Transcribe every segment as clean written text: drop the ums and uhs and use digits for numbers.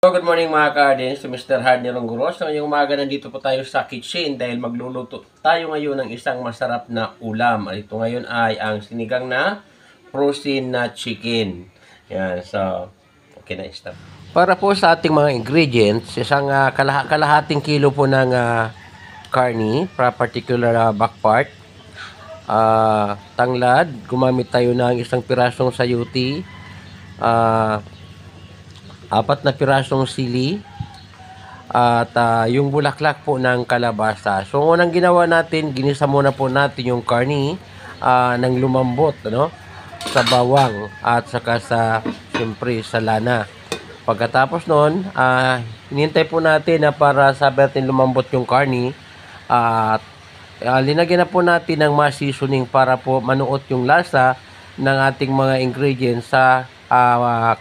Good morning mga ka-Hardens, si Mr. Hardner Ronguros. So, ngayong umaga nandito po tayo sa kitchen dahil magluluto tayo ngayon ng isang masarap na ulam. Ito ngayon ay ang sinigang na frozen na chicken. Yan, so, okay na, stop. Para po sa ating mga ingredients, isang kalahating kilo po ng karni, particular back part. Tanglad, gumamit tayo ng isang pirasong sayuti, 4 na pirasong sili, at yung bulaklak po ng kalabasa. So, unang ginawa natin, ginisa muna po natin yung karni ng lumambot, ano? Sa bawang at saka siyempre sa lana. Pagkatapos nun, hinintay po natin na para sabi natin lumambot yung karni at linagyan na po natin ng seasoning para po manuot yung lasa ng ating mga ingredients sa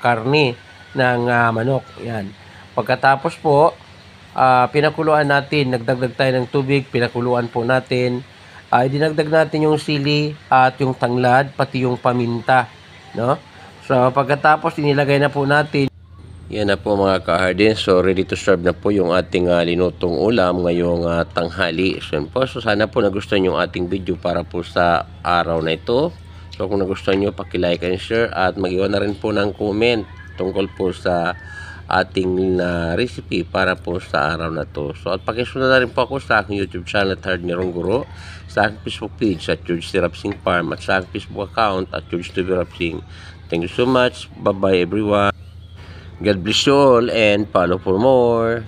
karni ng manok. Yan. Pagkatapos po, pinakuluan natin, nagdagdag tayo ng tubig, pinakuluan po natin, dinagdag natin yung sili at yung tanglad, pati yung paminta, no? So, pagkatapos, inilagay na po natin. Yan na po mga ka-Hardens. So, ready to serve na po yung ating linutong ulam ngayong tanghali. So, sana po nagustuhan yung ating video para po sa araw na ito. So, kung nagustuhan nyo, paki-like and share at mag-iwan na rin po ng comment tungkol po sa ating recipe para po sa araw na to. So, at pakisunod na rin po ako sa aking YouTube channel at Hardner Ronguros, sa aking Facebook page at George T. Rapsing Farm at sa aking Facebook account at George T. Rapsing. Thank you so much. Bye-bye everyone. God bless you all and follow for more.